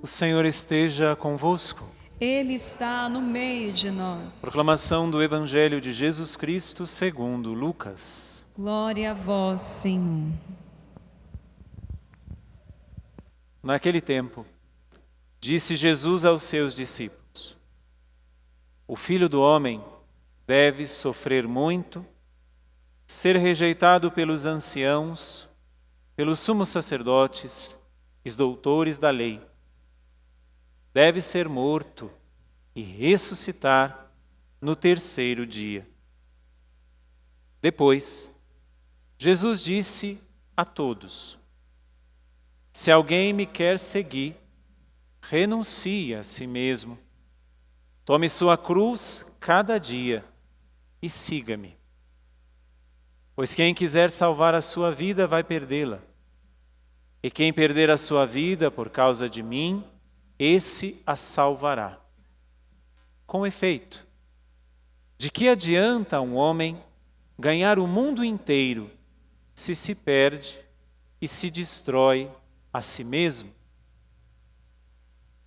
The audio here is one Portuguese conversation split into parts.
O Senhor esteja convosco. Ele está no meio de nós. Proclamação do Evangelho de Jesus Cristo segundo Lucas. Glória a vós, Senhor. Naquele tempo, disse Jesus aos seus discípulos: O Filho do Homem deve sofrer muito, ser rejeitado pelos anciãos, pelos sumos sacerdotes e os doutores da lei. Deve ser morto e ressuscitar no terceiro dia. Depois, Jesus disse a todos: Se alguém me quer seguir, renuncie a si mesmo. Tome sua cruz cada dia e siga-me. Pois quem quiser salvar a sua vida vai perdê-la. E quem perder a sua vida por causa de mim, esse a salvará. Com efeito, de que adianta um homem ganhar o mundo inteiro se perde e se destrói a si mesmo?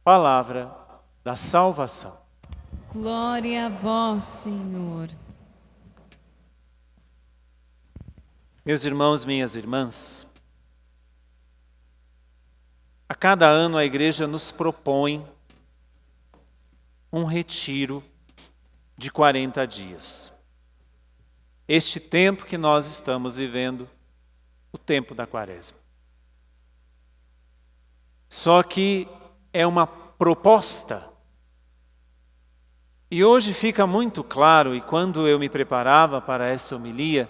Palavra da salvação. Glória a vós, Senhor. Meus irmãos, minhas irmãs, a cada ano a igreja nos propõe um retiro de 40 dias. Este tempo que nós estamos vivendo, o tempo da Quaresma. Só que é uma proposta. E hoje fica muito claro, e quando eu me preparava para essa homilia,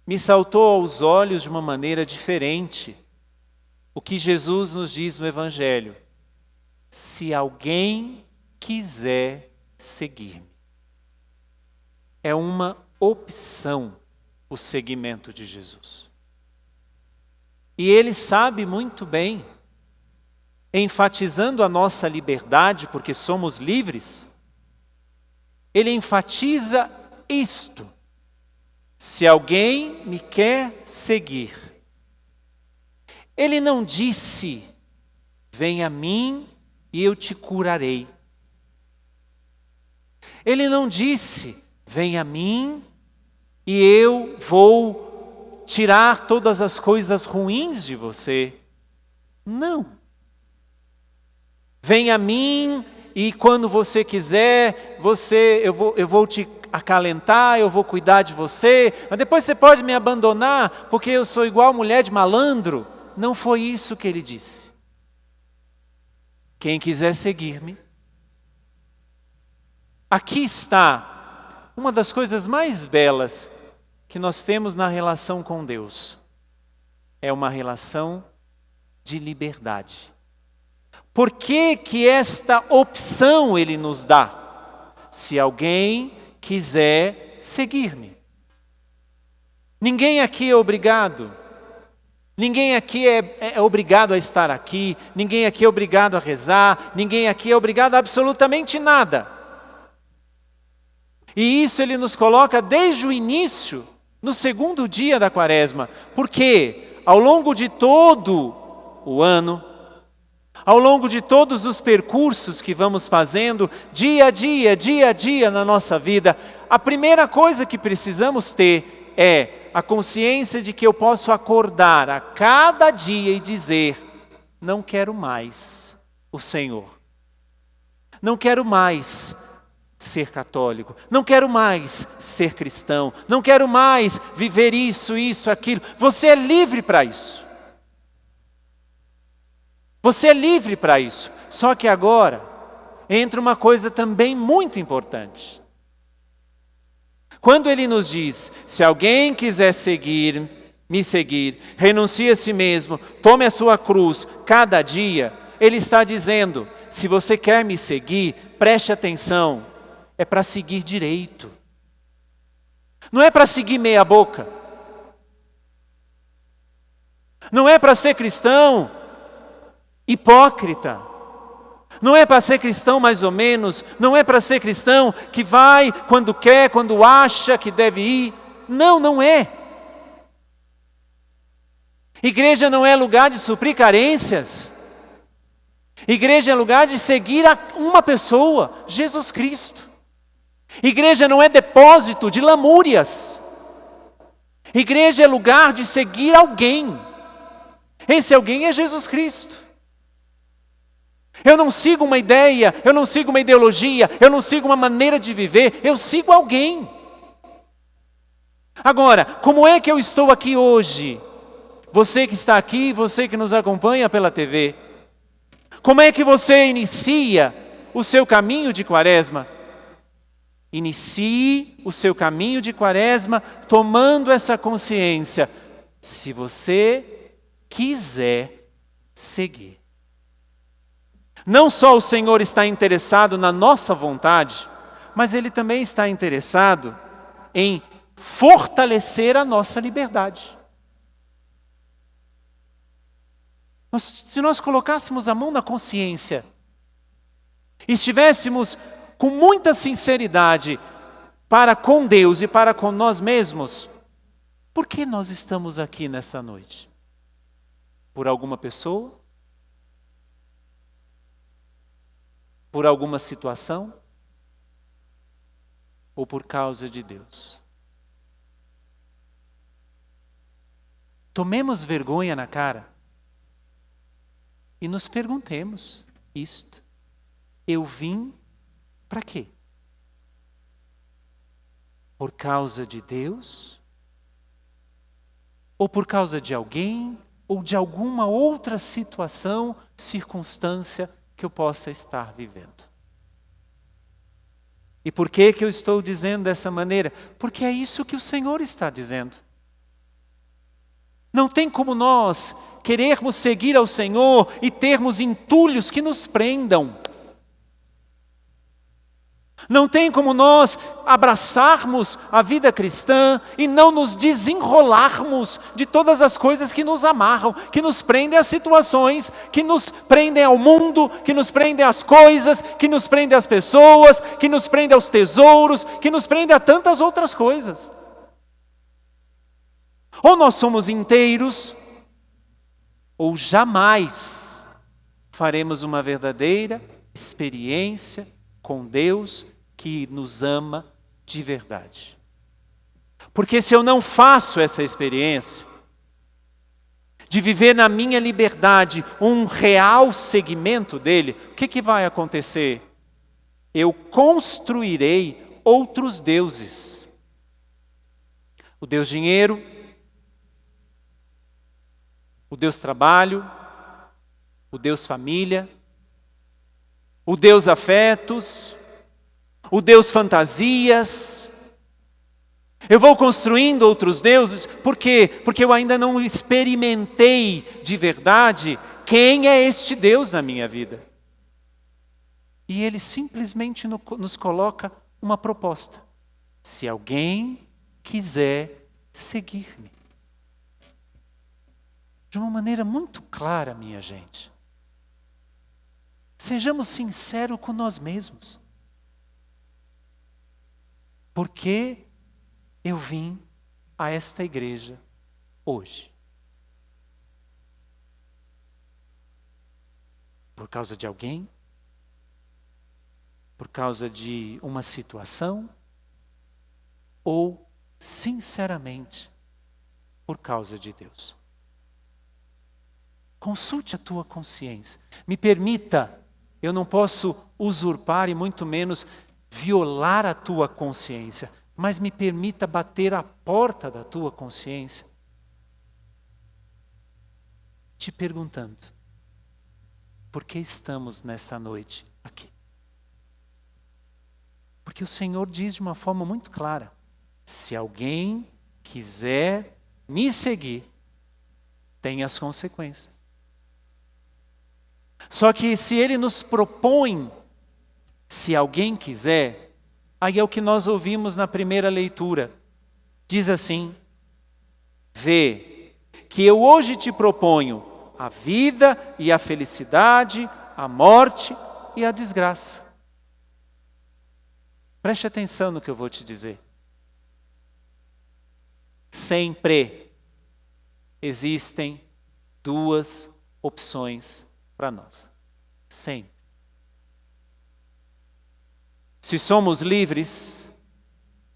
me saltou aos olhos de uma maneira diferente o que Jesus nos diz no Evangelho: se alguém quiser seguir-me. É uma opção o seguimento de Jesus. E Ele sabe muito bem, enfatizando a nossa liberdade, porque somos livres, Ele enfatiza isto: se alguém me quer seguir. Ele não disse: venha a mim e eu te curarei. Ele não disse: venha a mim e eu vou tirar todas as coisas ruins de você. Não. Venha a mim e quando você quiser, eu vou te acalentar, eu vou cuidar de você, mas depois você pode me abandonar porque eu sou igual mulher de malandro. Não foi isso que ele disse. Quem quiser seguir-me. Aqui está uma das coisas mais belas que nós temos na relação com Deus. É uma relação de liberdade. Por que que esta opção Ele nos dá? Se alguém quiser seguir-me. Ninguém aqui é obrigado. Ninguém aqui é obrigado a estar aqui. Ninguém aqui é obrigado a rezar. Ninguém aqui é obrigado a absolutamente nada. E isso Ele nos coloca desde o início, no segundo dia da Quaresma. Porque ao longo de todo o ano, ao longo de todos os percursos que vamos fazendo, dia a dia na nossa vida, a primeira coisa que precisamos ter é a consciência de que eu posso acordar a cada dia e dizer: não quero mais o Senhor. Não quero mais ser católico. Não quero mais ser cristão. Não quero mais viver isso, aquilo. Você é livre para isso. Você é livre para isso. Só que agora entra uma coisa também muito importante. Quando Ele nos diz: se alguém quiser me seguir, renuncie a si mesmo, tome a sua cruz cada dia, Ele está dizendo: se você quer me seguir, preste atenção, é para seguir direito. Não é para seguir meia boca. Não é para ser cristão hipócrita. Não é para ser cristão mais ou menos. Não é para ser cristão que vai quando quer, quando acha que deve ir. Não, não é. Igreja não é lugar de suprir carências. Igreja é lugar de seguir uma pessoa, Jesus Cristo. Igreja não é depósito de lamúrias. Igreja é lugar de seguir alguém. Esse alguém é Jesus Cristo. Eu não sigo uma ideia, eu não sigo uma ideologia, eu não sigo uma maneira de viver, eu sigo alguém. Agora, como é que eu estou aqui hoje? Você que está aqui, você que nos acompanha pela TV. Como é que você inicia o seu caminho de quaresma? Inicie o seu caminho de quaresma tomando essa consciência. Se você quiser seguir. Não só o Senhor está interessado na nossa vontade, mas Ele também está interessado em fortalecer a nossa liberdade. Se nós colocássemos a mão na consciência, e estivéssemos com muita sinceridade para com Deus e para com nós mesmos, por que nós estamos aqui nessa noite? Por alguma pessoa? Por alguma situação? Ou por causa de Deus? Tomemos vergonha na cara e nos perguntemos isto. Eu vim para quê? Por causa de Deus? Ou por causa de alguém? Ou de alguma outra situação, circunstância que eu possa estar vivendo? E por que eu estou dizendo dessa maneira? Porque é isso que o Senhor está dizendo. Não tem como nós querermos seguir ao Senhor e termos entulhos que nos prendam. Não tem como nós abraçarmos a vida cristã e não nos desenrolarmos de todas as coisas que nos amarram, que nos prendem às situações, que nos prendem ao mundo, que nos prendem às coisas, que nos prendem às pessoas, que nos prendem aos tesouros, que nos prendem a tantas outras coisas. Ou nós somos inteiros, ou jamais faremos uma verdadeira experiência com Deus que nos ama de verdade. Porque se eu não faço essa experiência de viver na minha liberdade um real seguimento dele, o que vai acontecer? Eu construirei outros deuses. O Deus dinheiro, o Deus trabalho, o Deus família, o Deus afetos, o Deus fantasias. Eu vou construindo outros deuses, por quê? Porque eu ainda não experimentei de verdade quem é este Deus na minha vida. E Ele simplesmente nos coloca uma proposta. Se alguém quiser seguir-me. De uma maneira muito clara, minha gente. Sejamos sinceros com nós mesmos. Por que eu vim a esta igreja hoje? Por causa de alguém? Por causa de uma situação? Ou, sinceramente, por causa de Deus? Consulte a tua consciência. Me permita, eu não posso usurpar e muito menos violar a tua consciência, mas me permita bater a porta da tua consciência, te perguntando, por que estamos nessa noite aqui? Porque o Senhor diz de uma forma muito clara, se alguém quiser me seguir, tem as consequências. Só que se Ele nos propõe, se alguém quiser, aí é o que nós ouvimos na primeira leitura. Diz assim, vê que eu hoje te proponho a vida e a felicidade, a morte e a desgraça. Preste atenção no que eu vou te dizer. Sempre existem duas opções para nós. Sempre. Se somos livres,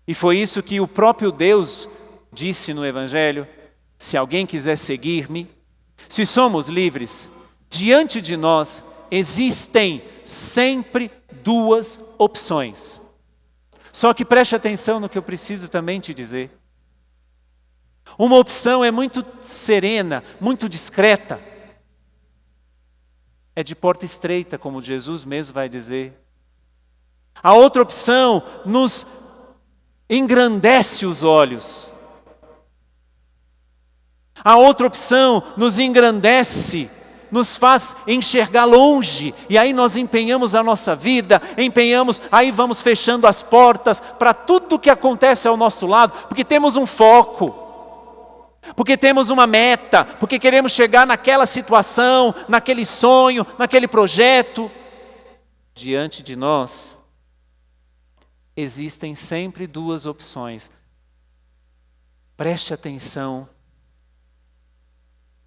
e foi isso que o próprio Deus disse no Evangelho, se alguém quiser seguir-me, se somos livres, diante de nós existem sempre duas opções. Só que preste atenção no que eu preciso também te dizer. Uma opção é muito serena, muito discreta. É de porta estreita, como Jesus mesmo vai dizer. A outra opção nos engrandece os olhos. A outra opção nos engrandece, nos faz enxergar longe, e aí nós empenhamos a nossa vida, aí vamos fechando as portas para tudo que acontece ao nosso lado, porque temos um foco, porque temos uma meta, porque queremos chegar naquela situação, naquele sonho, naquele projeto. Diante de nós, existem sempre duas opções. Preste atenção.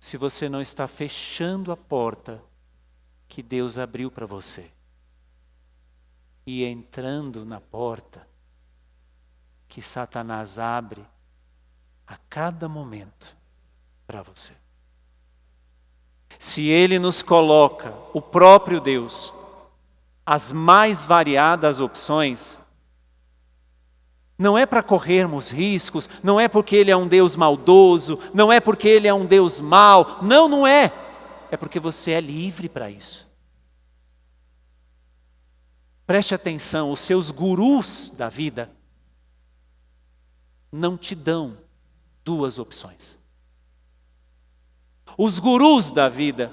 Se você não está fechando a porta que Deus abriu para você e entrando na porta que Satanás abre a cada momento para você. Se ele nos coloca, o próprio Deus, as mais variadas opções, não é para corrermos riscos, não é porque Ele é um Deus maldoso, não é porque Ele é um Deus mau, não é. É porque você é livre para isso. Preste atenção, os seus gurus da vida não te dão duas opções. Os gurus da vida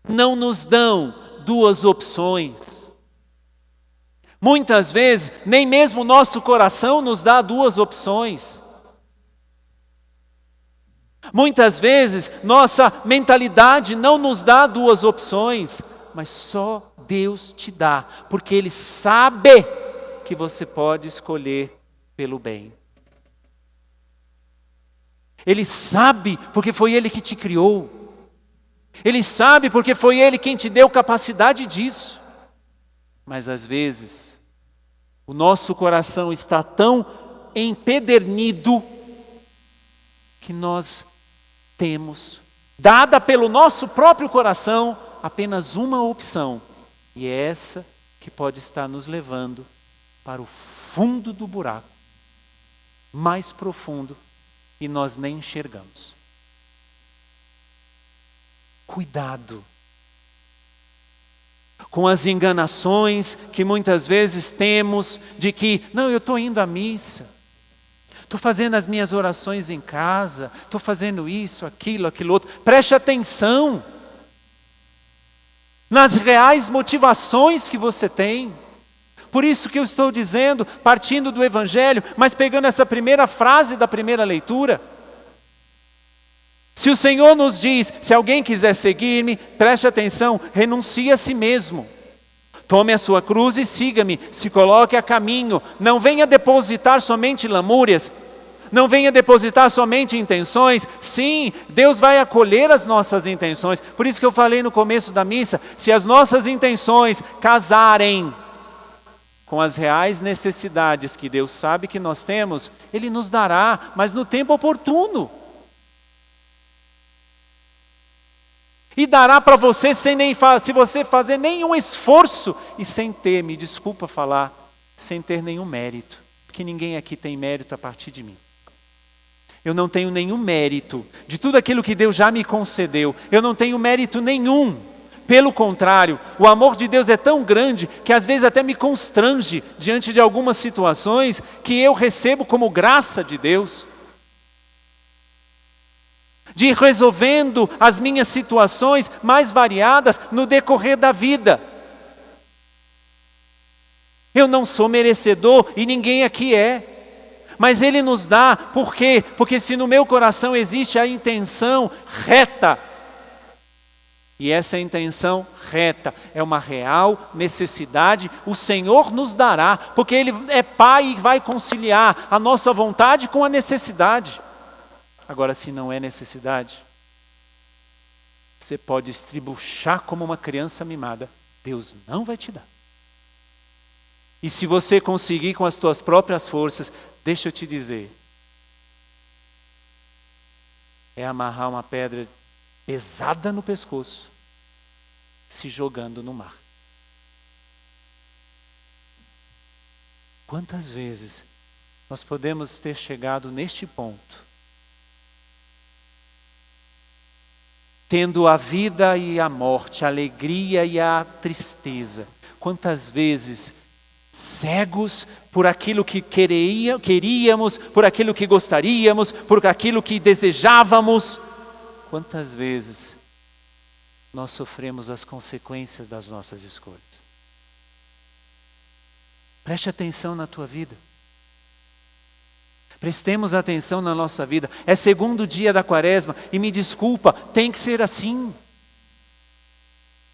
não nos dão duas opções. Muitas vezes, nem mesmo o nosso coração nos dá duas opções. Muitas vezes, nossa mentalidade não nos dá duas opções, mas só Deus te dá, porque Ele sabe que você pode escolher pelo bem. Ele sabe porque foi Ele que te criou. Ele sabe porque foi Ele quem te deu capacidade disso. Mas às vezes, o nosso coração está tão empedernido que nós temos, dada pelo nosso próprio coração, apenas uma opção. E é essa que pode estar nos levando para o fundo do buraco, mais profundo, e nós nem enxergamos. Cuidado com as enganações que muitas vezes temos de que, não, eu estou indo à missa, estou fazendo as minhas orações em casa, estou fazendo isso, aquilo outro. Preste atenção nas reais motivações que você tem. Por isso que eu estou dizendo, partindo do Evangelho, mas pegando essa primeira frase da primeira leitura. Se o Senhor nos diz, se alguém quiser seguir-me, preste atenção, renuncie a si mesmo. Tome a sua cruz e siga-me, se coloque a caminho. Não venha depositar somente lamúrias, não venha depositar somente intenções. Sim, Deus vai acolher as nossas intenções. Por isso que eu falei no começo da missa, se as nossas intenções casarem com as reais necessidades que Deus sabe que nós temos, Ele nos dará, mas no tempo oportuno. E dará para você se você fazer nenhum esforço e sem ter, me desculpa falar, sem ter nenhum mérito. Porque ninguém aqui tem mérito a partir de mim. Eu não tenho nenhum mérito de tudo aquilo que Deus já me concedeu. Eu não tenho mérito nenhum. Pelo contrário, o amor de Deus é tão grande que às vezes até me constrange diante de algumas situações que eu recebo como graça de Deus. De ir resolvendo as minhas situações mais variadas no decorrer da vida. Eu não sou merecedor e ninguém aqui é. Mas Ele nos dá, por quê? Porque se no meu coração existe a intenção reta, e essa intenção reta é uma real necessidade, o Senhor nos dará, porque Ele é Pai e vai conciliar a nossa vontade com a necessidade. Agora, se não é necessidade, você pode estribuchar como uma criança mimada, Deus não vai te dar. E se você conseguir com as tuas próprias forças, deixa eu te dizer, é amarrar uma pedra pesada no pescoço, se jogando no mar. Quantas vezes nós podemos ter chegado neste ponto, tendo a vida e a morte, a alegria e a tristeza. Quantas vezes cegos por aquilo que queríamos, por aquilo que gostaríamos, por aquilo que desejávamos. Quantas vezes nós sofremos as consequências das nossas escolhas. Preste atenção na tua vida. Prestemos atenção na nossa vida. É segundo dia da quaresma e me desculpa, tem que ser assim.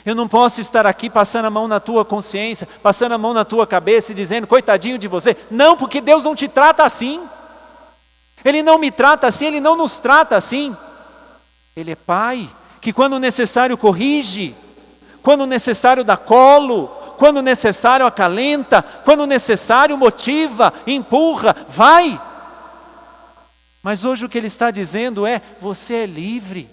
Eu não posso estar aqui passando a mão na tua consciência, passando a mão na tua cabeça e dizendo, coitadinho de você. Não, porque Deus não te trata assim. Ele não me trata assim, Ele não nos trata assim. Ele é Pai, que quando necessário corrige, quando necessário dá colo, quando necessário acalenta, quando necessário motiva, empurra, vai. Mas hoje o que Ele está dizendo é, você é livre.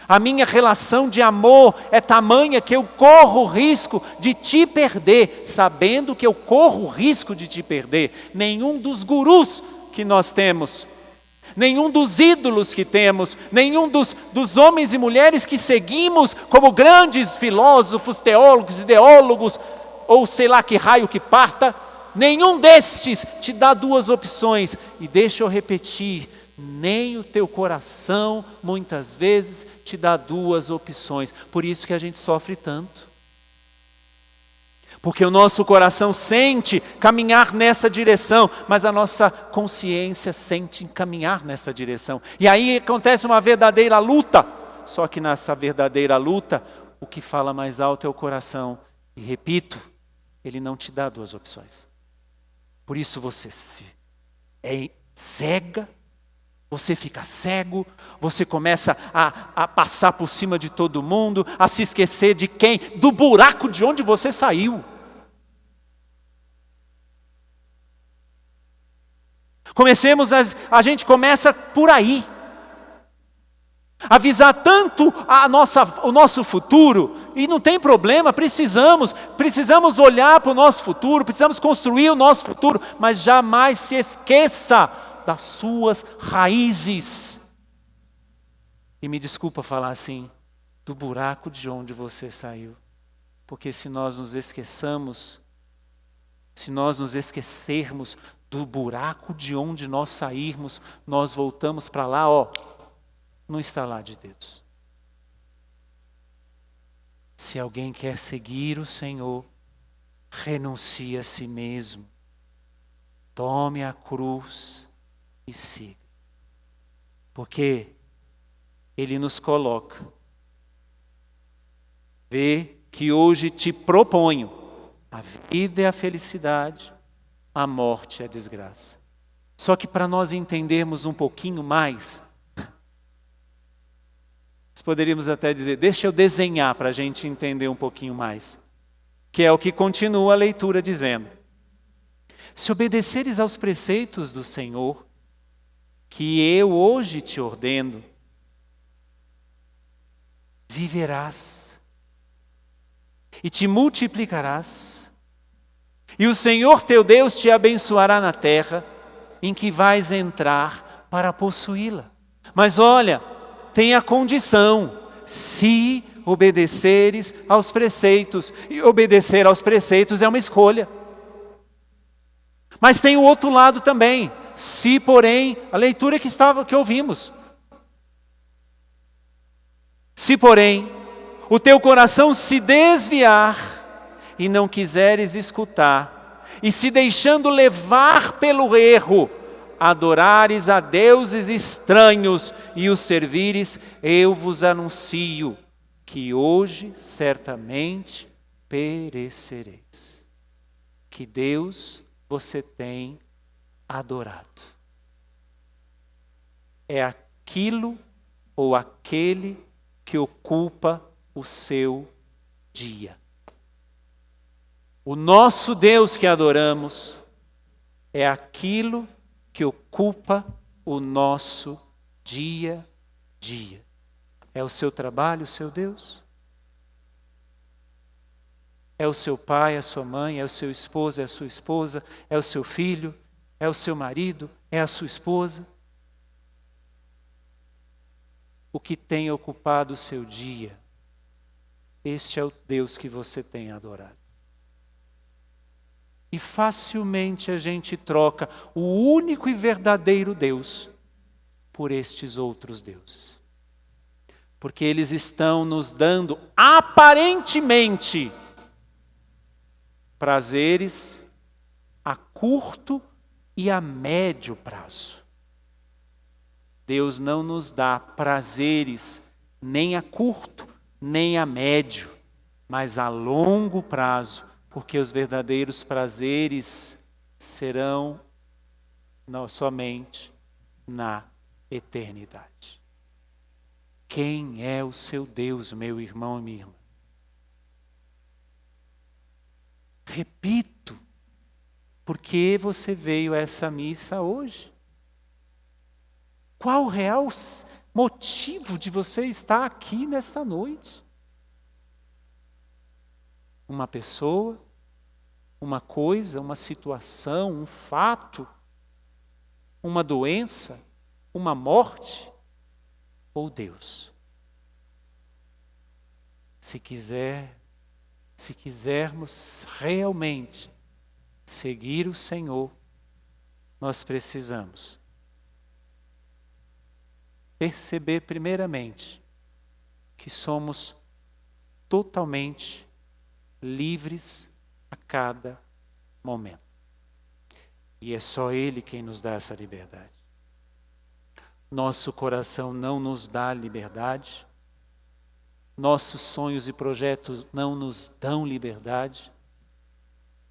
A minha relação de amor é tamanha que eu corro o risco de te perder, sabendo que eu corro o risco de te perder. Nenhum dos gurus que nós temos, nenhum dos ídolos que temos, nenhum dos homens e mulheres que seguimos como grandes filósofos, teólogos, ideólogos, ou sei lá que raio que parta, nenhum destes te dá duas opções. E deixa eu repetir, nem o teu coração muitas vezes te dá duas opções. Por isso que a gente sofre tanto. Porque o nosso coração sente caminhar nessa direção, mas a nossa consciência sente caminhar nessa direção. E aí acontece uma verdadeira luta. Só que nessa verdadeira luta, o que fala mais alto é o coração. E repito, ele não te dá duas opções. Por isso você cega, você fica cego, você começa a passar por cima de todo mundo, a se esquecer de quem? Do buraco de onde você saiu. A gente começa por aí. Avisar tanto o nosso futuro, e não tem problema, precisamos olhar para o nosso futuro, precisamos construir o nosso futuro, mas jamais se esqueça das suas raízes. E me desculpa falar assim, do buraco de onde você saiu. Porque se nós nos esquecermos do buraco de onde nós sairmos, nós voltamos para lá, no estalar de dedos. Se alguém quer seguir o Senhor, renuncie a si mesmo. Tome a cruz e siga. Porque Ele nos coloca. Vê que hoje te proponho a vida e a felicidade, a morte e a desgraça. Só que para nós entendermos um pouquinho mais, nós poderíamos até dizer, deixa eu desenhar para a gente entender um pouquinho mais. Que é o que continua a leitura dizendo. Se obedeceres aos preceitos do Senhor, que eu hoje te ordeno, viverás e te multiplicarás, e o Senhor teu Deus te abençoará na terra em que vais entrar para possuí-la. Mas olha, tem a condição, se obedeceres aos preceitos, e obedecer aos preceitos é uma escolha. Mas tem o outro lado também, se porém, a leitura que ouvimos, se porém o teu coração se desviar e não quiseres escutar, e se deixando levar pelo erro, adorares a deuses estranhos e os servires, eu vos anuncio que hoje certamente perecereis. Que Deus você tem adorado. É aquilo ou aquele que ocupa o seu dia. O nosso Deus que adoramos é aquilo que ocupa o nosso dia a dia. É o seu trabalho, o seu Deus? É o seu pai, a sua mãe, é o seu esposo, é a sua esposa, é o seu filho, é o seu marido, é a sua esposa? O que tem ocupado o seu dia, este é o Deus que você tem adorado. E facilmente a gente troca o único e verdadeiro Deus por estes outros deuses. Porque eles estão nos dando, aparentemente, prazeres a curto e a médio prazo. Deus não nos dá prazeres nem a curto, nem a médio, mas a longo prazo, porque os verdadeiros prazeres serão não somente na eternidade. Quem é o seu Deus, meu irmão e minha irmã? Repito, por que você veio a essa missa hoje? Qual o real motivo de você estar aqui nesta noite? Uma pessoa, uma coisa, uma situação, um fato, uma doença, uma morte ou Deus? Se quisermos realmente seguir o Senhor, nós precisamos perceber primeiramente que somos totalmente livres a cada momento. E é só Ele quem nos dá essa liberdade. Nosso coração não nos dá liberdade. Nossos sonhos e projetos não nos dão liberdade.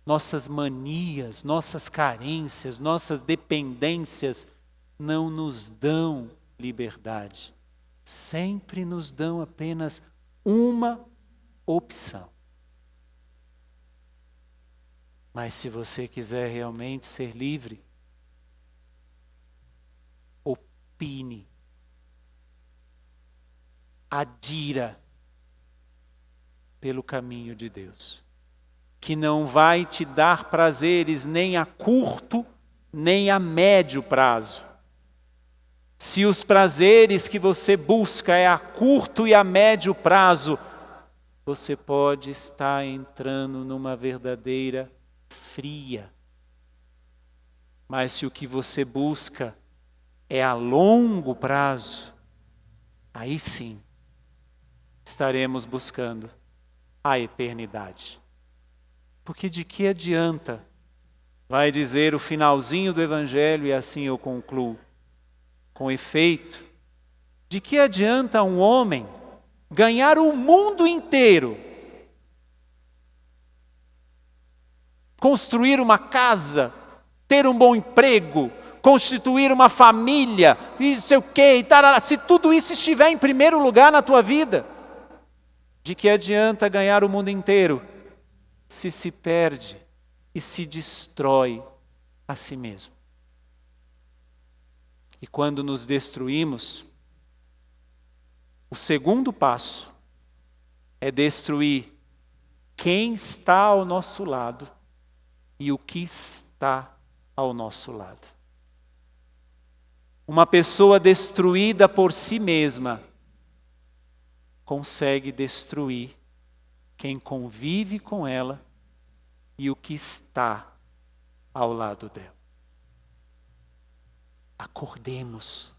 Nossas manias, nossas carências, nossas dependências não nos dão liberdade. Sempre nos dão apenas uma opção. Mas se você quiser realmente ser livre, opine, adira pelo caminho de Deus, que não vai te dar prazeres nem a curto, nem a médio prazo. Se os prazeres que você busca é a curto e a médio prazo, você pode estar entrando numa verdadeira fria. Mas se o que você busca é a longo prazo, aí sim estaremos buscando a eternidade. Porque de que adianta, vai dizer o finalzinho do Evangelho, e assim eu concluo. Com efeito, de que adianta um homem ganhar o mundo inteiro, construir uma casa, ter um bom emprego, constituir uma família, e não sei o quê, e tarará, se tudo isso estiver em primeiro lugar na tua vida? De que adianta ganhar o mundo inteiro se perde e se destrói a si mesmo? E quando nos destruímos, o segundo passo é destruir quem está ao nosso lado e o que está ao nosso lado. Uma pessoa destruída por si mesma consegue destruir quem convive com ela e o que está ao lado dela. Acordemos.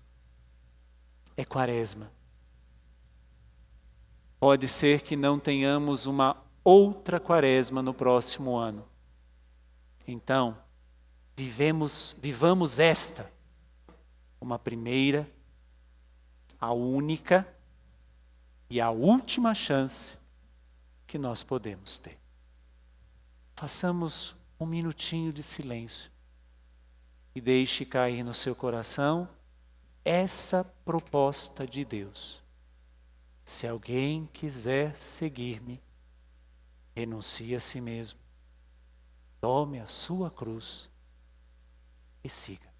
É Quaresma. Pode ser que não tenhamos uma outra Quaresma no próximo ano. Então, vivamos esta, uma primeira, a única e a última chance que nós podemos ter. Façamos um minutinho de silêncio e deixe cair no seu coração essa proposta de Deus. Se alguém quiser seguir-me, renuncie a si mesmo, tome a sua cruz e siga.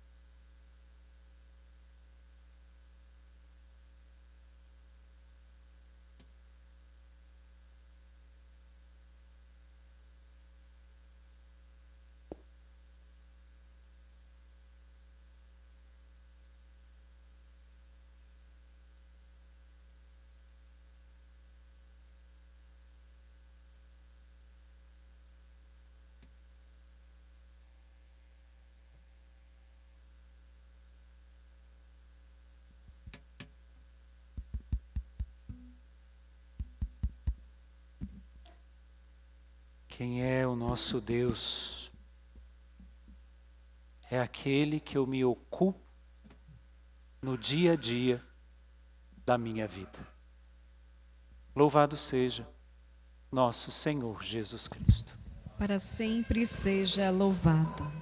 Quem é o nosso Deus? É aquele que eu me ocupo no dia a dia da minha vida. Louvado seja nosso Senhor Jesus Cristo. Para sempre seja louvado.